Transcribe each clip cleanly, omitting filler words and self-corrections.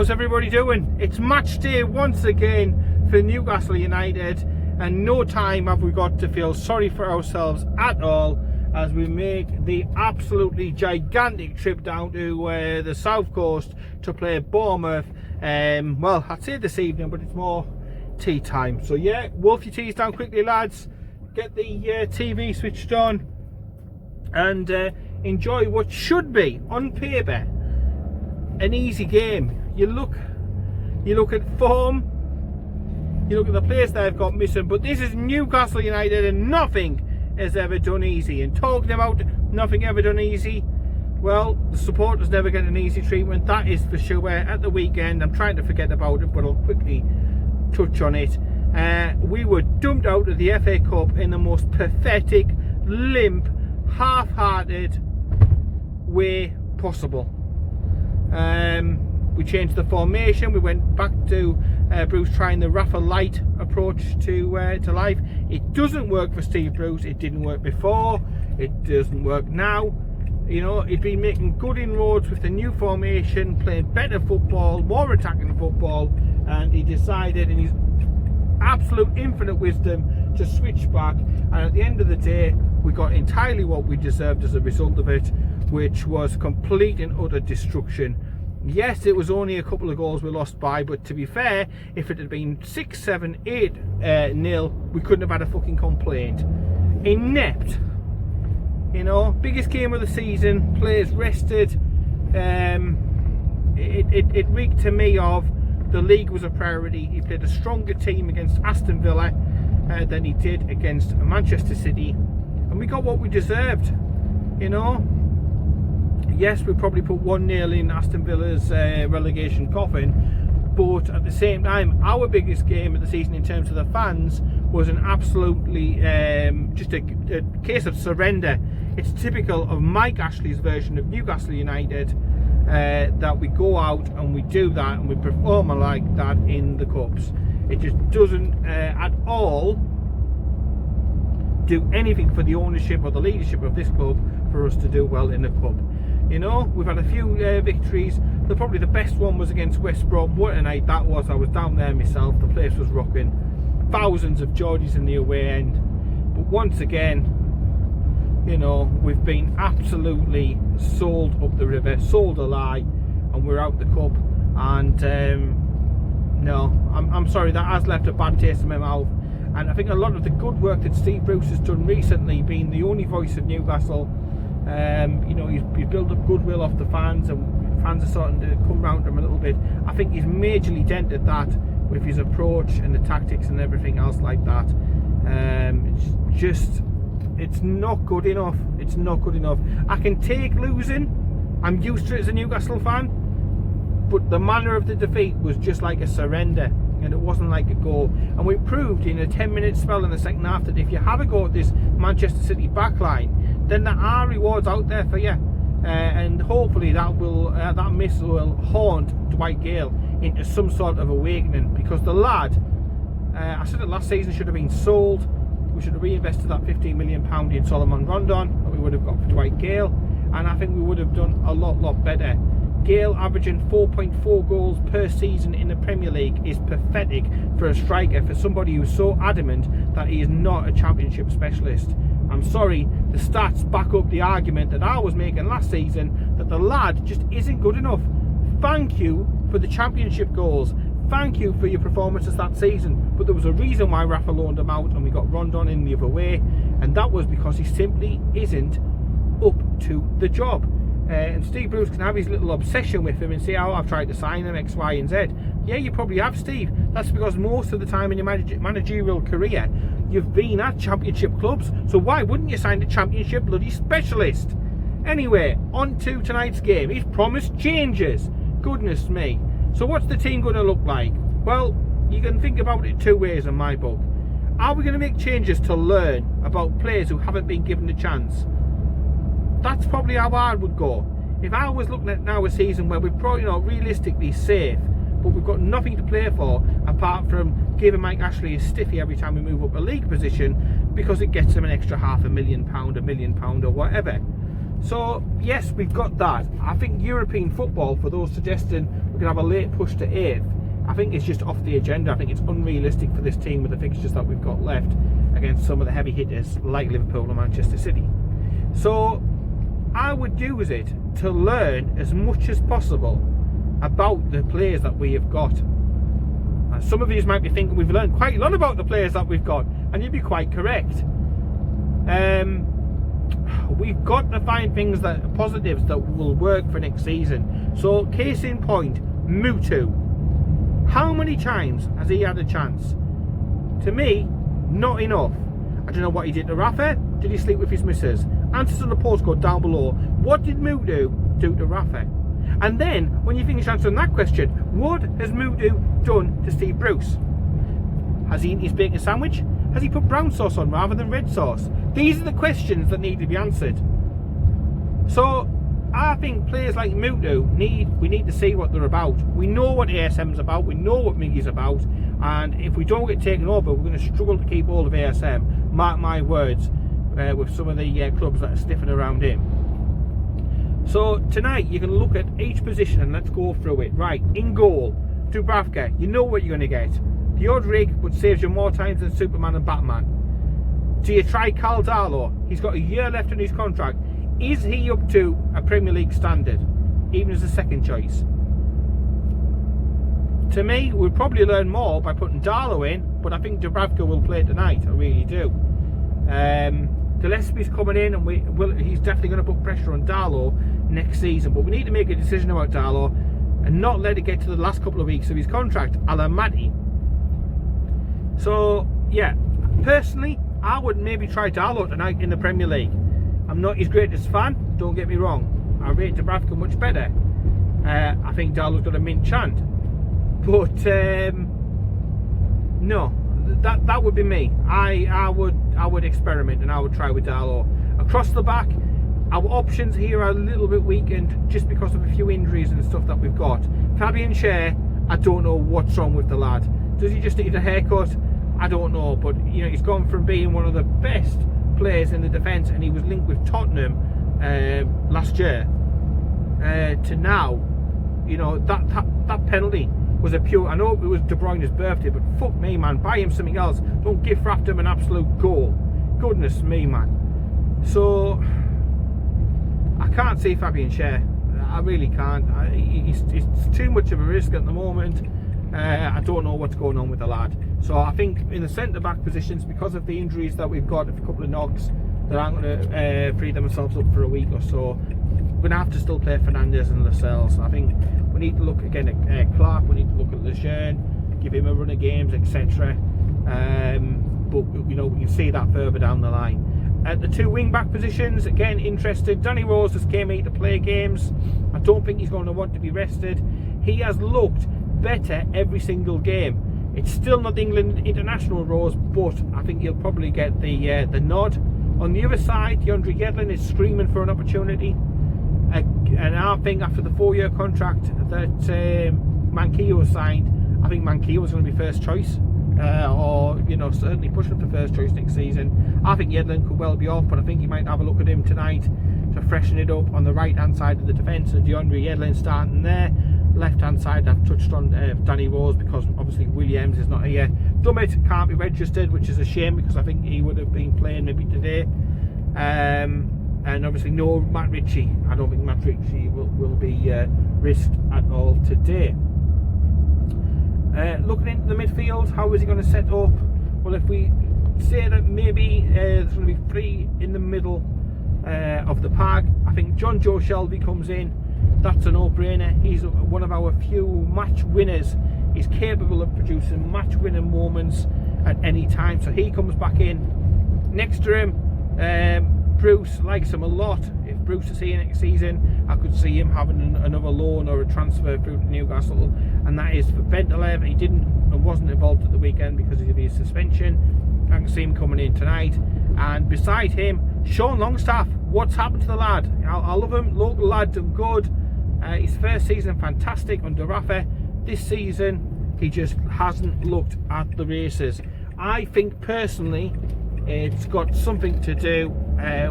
How's everybody doing? It's match day once again for Newcastle United, and no time have we got to feel sorry for ourselves at all as we make the absolutely gigantic trip down to the south coast to play Bournemouth. Well, I'd say this evening, but it's more tea time. So yeah, wolf your teas down quickly, lads. Get the TV switched on and enjoy what should be, on paper, an easy game. You look at form, you look at the players they've got missing, but this is Newcastle United and nothing is ever done easy. And talking about nothing ever done easy, well, the supporters never get an easy treatment, that is for sure. At the weekend, I'm trying to forget about it, but I'll quickly touch on it. We were dumped out of the FA Cup in the most pathetic, limp, half-hearted way possible. We changed the formation. We went back to Bruce trying the Rafa Light approach to life. It doesn't work for Steve Bruce. It didn't work before. It doesn't work now. You know, he'd been making good inroads with the new formation, playing better football, more attacking football, and he decided in his absolute infinite wisdom to switch back. And at the end of the day, we got entirely what we deserved as a result of it, which was complete and utter destruction. Yes, it was only a couple of goals we lost by, but to be fair, if it had been 6, 7, 8 nil, we couldn't have had a fucking complaint. Inept. You know, biggest game of the season, players rested. It reeked to me of the league was a priority. He played a stronger team against Aston Villa than he did against Manchester City, and we got what we deserved. You know, yes, we probably put 1-0 in Aston Villa's relegation coffin, but at the same time, our biggest game of the season in terms of the fans was an absolutely just a case of surrender. It's typical of Mike Ashley's version of Newcastle United, that we go out and we do that and we perform like that in the cups. It just doesn't at all do anything for the ownership or the leadership of this club for us to do well in the cup. You know, we've had a few victories. Probably the best one was against West Brom. What a night that was. I was down there myself. The place was rocking. Thousands of Geordies in the away end. But once again, you know, we've been absolutely sold up the river, sold a lie, and we're out the cup. And no, I'm sorry, that has left a bad taste in my mouth. And I think a lot of the good work that Steve Bruce has done recently, being the only voice of Newcastle, you know, he's built up goodwill off the fans, and fans are starting to come round to him a little bit. I think he's majorly dented that with his approach and the tactics and everything else like that. It's not good enough. It's not good enough. I can take losing. I'm used to it as a Newcastle fan. But the manner of the defeat was just like a surrender. And it wasn't like a goal. And we proved in a 10-minute spell in the second half that if you have a go at this Manchester City backline, then there are rewards out there for you. And hopefully that miss will haunt Dwight Gale into some sort of awakening. Because the lad, I said it last season, should have been sold. We should have reinvested that £15 million in Solomon Rondon that we would have got for Dwight Gale, and I think we would have done a lot better. Gale averaging 4.4 goals per season in the Premier League is pathetic for a striker, for somebody who's so adamant that he is not a championship specialist. I'm sorry, the stats back up the argument that I was making last season, that the lad just isn't good enough. Thank you for the championship goals. Thank you for your performances that season, but there was a reason why Rafa loaned him out and we got Rondon in the other way, and that was because he simply isn't up to the job. And Steve Bruce can have his little obsession with him and say, oh, I've tried to sign him X, Y and Z. Yeah, you probably have, Steve. That's because most of the time in your managerial career you've been at championship clubs, so why wouldn't you sign a championship bloody specialist? Anyway, on to tonight's game. He's promised changes. Goodness me. So what's the team going to look like? Well, you can think about it two ways in my book. Are we going to make changes to learn about players who haven't been given a chance? That's probably how I would go. If I was looking at now a season where we're probably not realistically safe, but we've got nothing to play for apart from giving Mike Ashley a stiffy every time we move up a league position because it gets him an extra £500,000, £1 million or whatever. So yes, we've got that. I think European football, for those suggesting we can have a late push to 8th, I think it's just off the agenda. I think it's unrealistic for this team with the fixtures that we've got left against some of the heavy hitters like Liverpool and Manchester City. So I would use it to learn as much as possible about the players that we have got. And some of you might be thinking we've learned quite a lot about the players that we've got, and you'd be quite correct. We've got to find things that are positives that will work for next season. So case in point, Mutu. How many times has he had a chance? To me, not enough. I don't know what he did to Rafa. Did he sleep with his missus? Answers on the postcode down below. What did Mutu do to Rafa? And then, when you finish answering that question, what has Mutu done to Steve Bruce? Has he eaten his bacon sandwich? Has he put brown sauce on rather than red sauce? These are the questions that need to be answered. So, I think players like Mutu we need to see what they're about. We know what ASM's about, we know what Miggy's about, and if we don't get taken over, we're going to struggle to keep hold of ASM. Mark my words, with some of the clubs that are sniffing around him. So tonight you can look at each position and let's go through it. Right, in goal, Dubravka, you know what you're going to get. The odd rig, but saves you more times than Superman and Batman. Do you try Carl Darlow? He's got a year left on his contract. Is he up to a Premier League standard, even as a second choice? To me, we'll probably learn more by putting Darlow in, but I think Dubravka will play tonight. I really do. Gillespie's coming in, and he's definitely going to put pressure on Darlow next season. But we need to make a decision about Darlow and not let it get to the last couple of weeks of his contract, a la Matty. So, yeah, personally, I would maybe try Darlow tonight in the Premier League. I'm not his greatest fan, don't get me wrong. I rate Dubravka much better. I think Darlow's got a mint chant. But, no, that would be me. I would experiment and I would try with Darlow. Across the back, our options here are a little bit weakened just because of a few injuries and stuff that we've got. Fabian Schär, I don't know what's wrong with the lad. Does he just need a haircut? I don't know, but you know, he's gone from being one of the best players in the defence, and he was linked with Tottenham last year, to now, you know, that penalty was a pure, I know it was De Bruyne's birthday, but fuck me, man, buy him something else. Don't gift wrap him an absolute goal. Goodness me, man. So I can't see Fabian Schär. I really can't. It's too much of a risk at the moment. I don't know what's going on with the lad. So I think in the centre-back positions, because of the injuries that we've got, a couple of knocks that aren't going to free themselves up for a week or so, we're going to have to still play Fernandes and Lascelles. So I think we need to look again at Clark, we need to look at Lejeune, give him a run of games, etc. But you know, we can see that further down the line. At the two wing-back positions, again, interested. Danny Rose has came here to play games. I don't think he's going to want to be rested. He has looked better every single game. It's still not the England international Rose, but I think he'll probably get the nod. On the other side, DeAndre Yedlin is screaming for an opportunity, and I think after the 4-year contract that Manquillo signed, I think Manquillo is going to be first choice, or you know, certainly pushing for first choice next season. I think Yedlin could well be off, but I think you might have a look at him tonight to freshen it up on the right hand side of the defence. And DeAndre Yedlin starting there. Left hand side, I've touched on Danny Rose, because obviously Williams is not here. Dummett can't be registered, which is a shame, because I think he would have been playing maybe today. And obviously no Matt Ritchie. I don't think Matt Ritchie will be risked at all today. Looking into the midfield, how is he going to set up? Well, if we say that maybe there's going to be 3 in the middle of the pack, I think John Joe Shelby comes in. That's a no-brainer. He's one of our few match winners. He's capable of producing match-winning moments at any time, so he comes back in. Next to him, Bruce likes him a lot. If Bruce is here next season, I could see him having another loan or a transfer through to Newcastle, and that is for Bentaleb. He wasn't involved at the weekend because of his suspension. I can see him coming in tonight. And beside him, Sean Longstaff. What's happened to the lad? I love him. Local lad, done good. His first season fantastic under Rafa. This season he just hasn't looked at the races. I think personally It's got something to do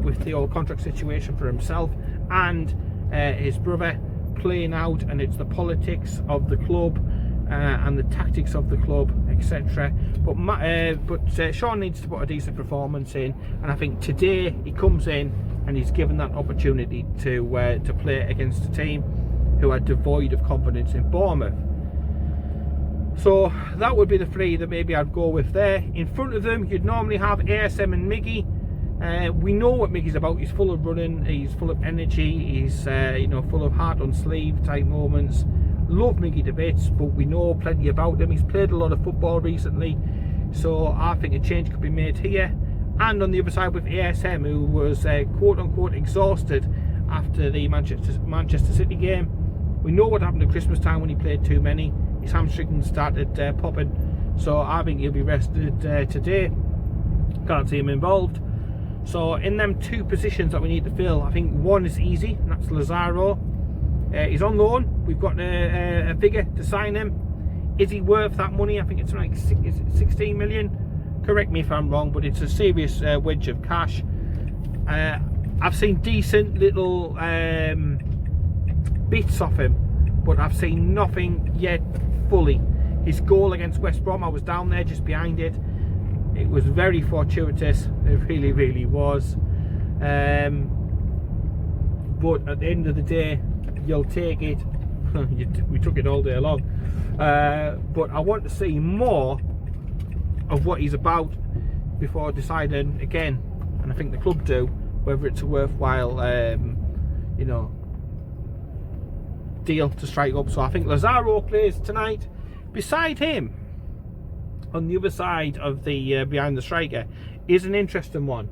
with the old contract situation for himself and his brother playing out, and it's the politics of the club and the tactics of the club, etc. But Sean needs to put a decent performance in, and I think today he comes in and he's given that opportunity to play against a team who are devoid of confidence in Bournemouth. So that would be the three that maybe I'd go with there. In front of them, you'd normally have ASM and Miggy. We know what Miggy's about. He's full of running, he's full of energy, he's full of heart on sleeve type moments. Love Miggy to bits, but we know plenty about him. He's played a lot of football recently, so I think a change could be made here. And on the other side with ASM, who was quote unquote exhausted after the Manchester City game. We know what happened at Christmas time when he played too many. His hamstring started popping, so I think he'll be rested today. Can't see him involved. So in them two positions that we need to fill, I think one is easy, and that's Lazaro. He's on loan. We've got a figure to sign him. Is he worth that money? I think it's like 16 million. Correct me if I'm wrong, but it's a serious wedge of cash. I've seen decent little bits of him, but I've seen nothing yet fully. His goal against West Brom, I was down there just behind it. It was very fortuitous. It really, really was. But at the end of the day, you'll take it. We took it all day long. But I want to see more of what he's about before deciding again, and I think the club do, whether it's a worthwhile deal to strike up. So I think Lazaro plays tonight. Beside him, on the other side of the behind the striker, is an interesting one,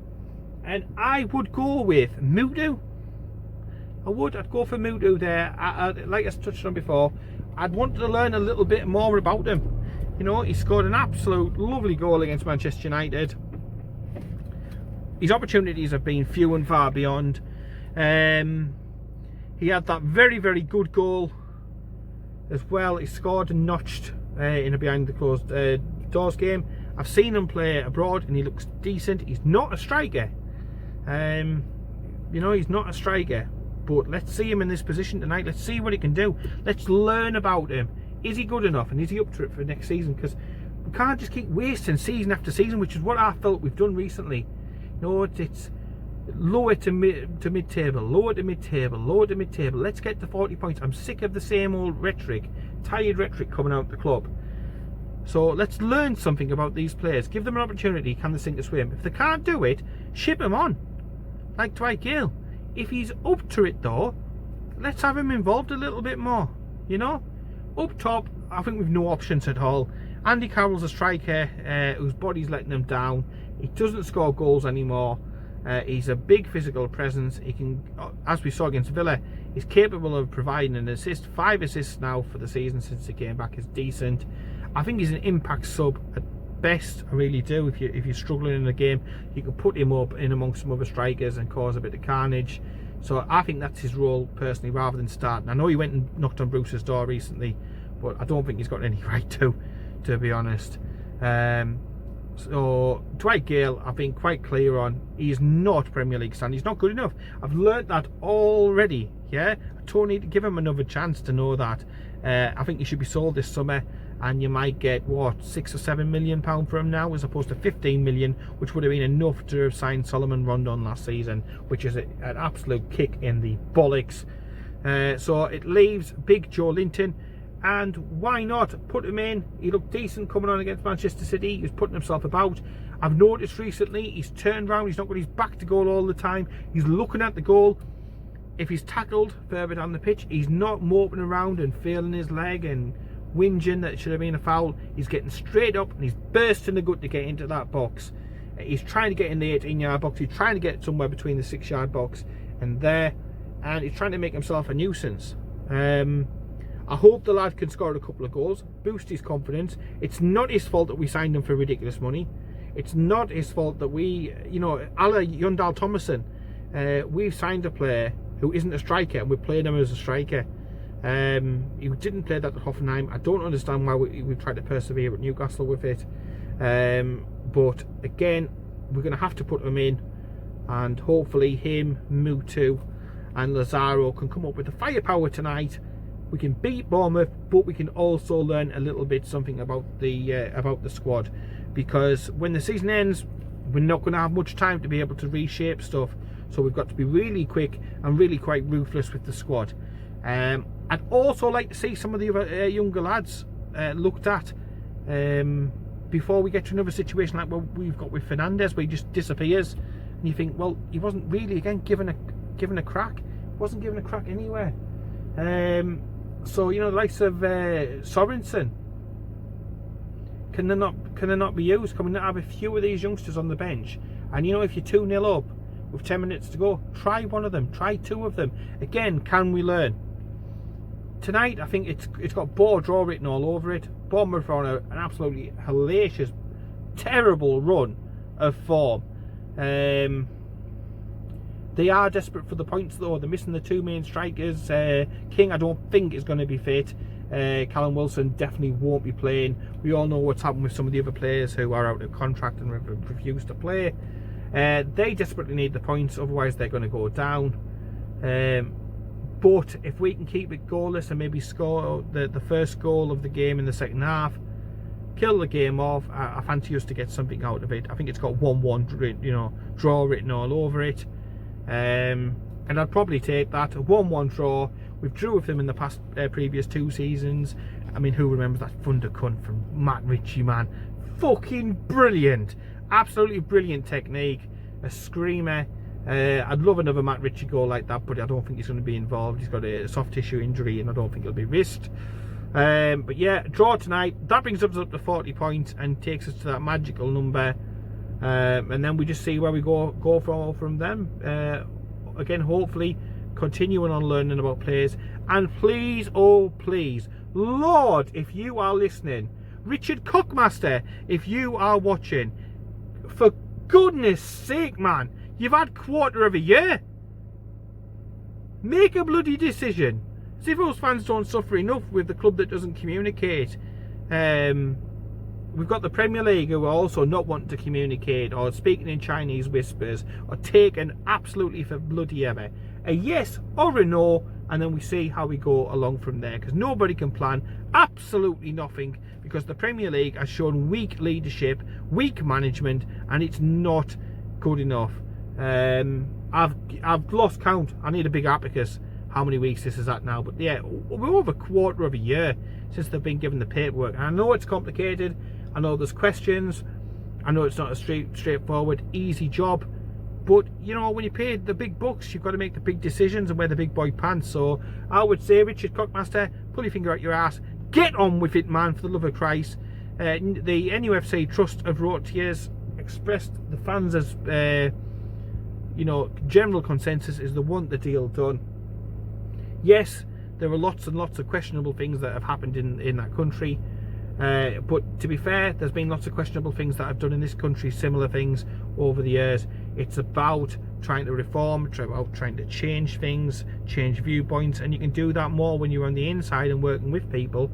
and I would go with Mutu. I'd go for Mutu there. Like I touched on before, I'd want to learn a little bit more about him. You know, he scored an absolute lovely goal against Manchester United. His opportunities have been few and far beyond. He had that very, very good goal as well. He scored and notched in a behind the closed doors game. I've seen him play abroad and he looks decent. He's not a striker. He's not a striker. But let's see him in this position tonight. Let's see what he can do. Let's learn about him. Is he good enough? And is he up to it for next season? Because we can't just keep wasting season after season, which is what I felt we've done recently. It's lower to mid-table, lower to mid-table, lower to mid-table. Let's get to 40 points. I'm sick of the same old rhetoric, tired rhetoric coming out of the club. So let's learn something about these players. Give them an opportunity. Can they sink or swim? If they can't do it, ship them on. Like Dwight Gale. If he's up to it though, let's have him involved a little bit more. Up top, I think we've no options at all. Andy Carroll's a striker whose body's letting him down. He doesn't score goals anymore. He's a big physical presence. He can, as we saw against Villa, he's capable of providing an assist. 5 assists now for the season since he came back is decent. I think he's an impact sub at best. I really do. If you're struggling in a game, you can put him up in amongst some other strikers and cause a bit of carnage. So I think that's his role personally, rather than starting. I know he went and knocked on Bruce's door recently, but I don't think he's got any right to be honest. So Dwight Gale, I've been quite clear on, he's not Premier League standard. He's not good enough. I've learnt that already. I don't need to give him another chance to know that. I think he should be sold this summer, and you might get what, £6 or £7 million for him now, as opposed to 15 million, which would have been enough to have signed Solomon Rondon last season, which is an absolute kick in the bollocks. So it leaves Big Joe Linton, and why not put him in? He looked decent coming on against Manchester City. He was putting himself about. I've noticed recently he's turned around. He's not got his back to goal all the time. He's looking at the goal. If he's tackled further down the pitch, he's not moping around and feeling his leg and whinging that it should have been a foul. He's getting straight up and he's bursting the gut to get into that box. He's trying to get in the 18-yard box. He's trying to get somewhere between the 6-yard box and there, and he's trying to make himself a nuisance. I hope the lad can score a couple of goals, boost his confidence. It's not his fault that we signed him for ridiculous money. It's not his fault that we, a la Yundal Thomason, we've signed a player who isn't a striker and we're playing him as a striker. He didn't play that at Hoffenheim. I don't understand why we've tried to persevere at Newcastle with it. But again, we're going to have to put them in, and hopefully him, Mutu and Lazaro can come up with the firepower tonight. We can beat Bournemouth, but we can also learn a little bit something about the squad, because when the season ends, we're not going to have much time to be able to reshape stuff. So we've got to be really quick and really quite ruthless with the squad. I'd also like to see some of the other younger lads looked at before we get to another situation like what we've got with Fernandez, where he just disappears, and you think, well, he wasn't really given a crack. He wasn't given a crack anywhere. So you know, the likes of Sorensen, can they not be used? Can we not have a few of these youngsters on the bench? And you know, if you're 2-0 up with 10 minutes to go, try one of them, try two of them. Again, can we learn? Tonight, I think it's got bore draw written all over it. Bournemouth are on an absolutely hellacious, terrible run of form. They are desperate for the points though. They're missing the two main strikers. King, I don't think, is going to be fit. Callum Wilson definitely won't be playing. We all know what's happened with some of the other players who are out of contract and refuse to play. They desperately need the points, otherwise they're going to go down. But if we can keep it goalless and maybe score the first goal of the game in the second half, kill the game off, I fancy us to get something out of it. I think it's got 1-1, you know, draw written all over it. And I'd probably take that, a 1-1 draw. We've drew with them in the previous 2 seasons. I mean, who remembers that thunder cunt from Matt Ritchie, man? Fucking brilliant, absolutely brilliant technique, a screamer. I'd love another Matt Ritchie goal like that, but I don't think he's going to be involved. He's got a soft tissue injury, and I don't think he'll be risked. But yeah, draw tonight. That brings us up to 40 points and takes us to that magical number. And then we just see where we go from them. Again, hopefully continuing on learning about players. And please, oh please, Lord, if you are listening, Richard Cockmaster, if you are watching, for goodness sake, man, you've had quarter of a year. Make a bloody decision. See if those fans don't suffer enough with the club that doesn't communicate. We've got the Premier League who are also not wanting to communicate, or speaking in Chinese whispers, or taking absolutely for bloody ever a yes or a no, and then we see how we go along from there, because nobody can plan absolutely nothing, because the Premier League has shown weak leadership, weak management, and it's not good enough. I've lost count. I need a big abacus how many weeks this is at now, but yeah, we're over a quarter of a year since they've been given the paperwork, and I know it's complicated, I know there's questions, I know it's not a straightforward easy job, but you know, when you pay the big bucks, you've got to make the big decisions and wear the big boy pants. So I would say, Richard Cockmaster, pull your finger out your ass, get on with it, man, for the love of Christ. The NUFC Trust have wrote to you, expressed the fans as you know, general consensus is they want the deal done. Yes, there are lots and lots of questionable things that have happened in that country, but to be fair, there's been lots of questionable things that I've done in this country, similar things over the years. It's about trying to reform, about trying to change things, change viewpoints, and you can do that more when you're on the inside and working with people.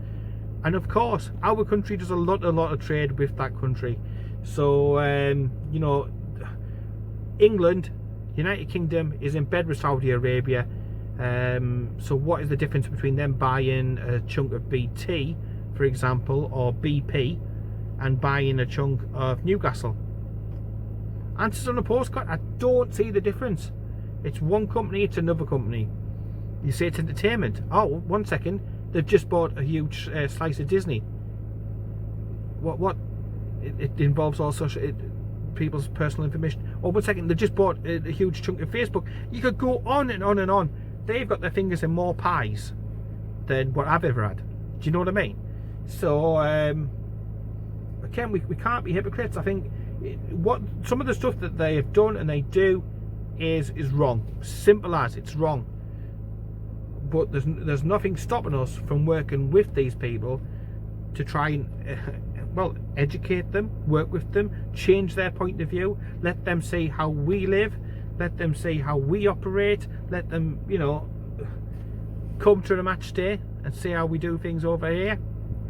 And of course, our country does a lot of trade with that country. So you know, England, United Kingdom is in bed with Saudi Arabia. So what is the difference between them buying a chunk of BT, for example, or BP, and buying a chunk of Newcastle? Answers on a postcard. I don't see the difference. It's one company, it's another company. You say it's entertainment. Oh, 1 second, they've just bought a huge slice of Disney. What? It involves all people's personal information. Oh, 1 second, they've just bought a huge chunk of Facebook. You could go on and on and on. They've got their fingers in more pies than what I've ever had. Do you know what I mean? So again, we can't be hypocrites. I think what some of the stuff that they have done and they do is wrong. Simple as, it's wrong. But there's nothing stopping us from working with these people to try and well, educate them, work with them, change their point of view, let them see how we live, let them see how we operate, let them, you know, come to the match day and see how we do things over here.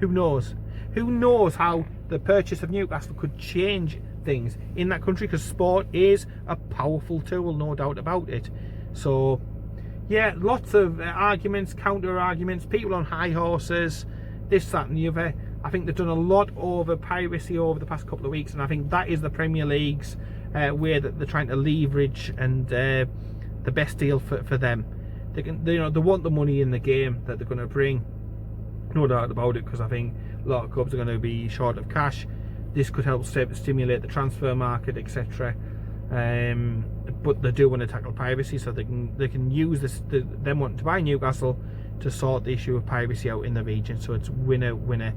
Who knows? Who knows how the purchase of Newcastle could change things in that country, because sport is a powerful tool, no doubt about it. So yeah, lots of arguments, counter arguments, people on high horses, this, that and the other. I think they've done a lot over piracy over the past couple of weeks, and I think that is the Premier League's way that they're trying to leverage, and the best deal for them. They can, they want the money in the game that they're going to bring, no doubt about it, because I think a lot of clubs are going to be short of cash. This could help stimulate the transfer market, etc. But they do want to tackle piracy, so they can use this, them wanting to buy Newcastle, to sort the issue of piracy out in the region. So it's winner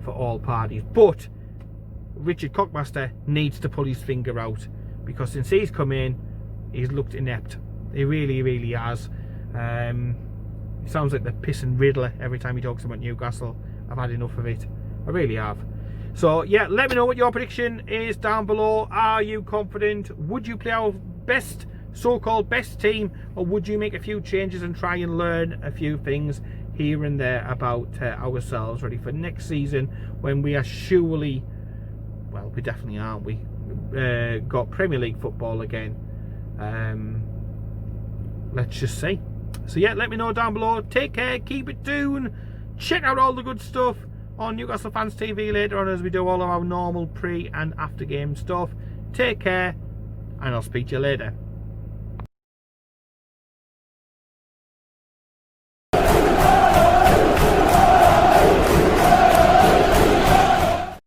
for all parties. But Richard Cockmaster needs to pull his finger out, because since he's come in, he's looked inept. He really has. He sounds like the piss and Riddler every time he talks about Newcastle. I've had enough of it. I really have. So yeah, let me know what your prediction is down below. Are you confident? Would you play our best, so-called best team, or would you make a few changes and try and learn a few things here and there about ourselves, ready for next season, when we are surely, well, we definitely aren't we, got Premier League football again. Let's just see. So yeah, let me know down below. Take care, keep it tuned, check out all the good stuff on Newcastle Fans TV later on, as we do all of our normal pre and after game stuff. Take care, and I'll speak to you later.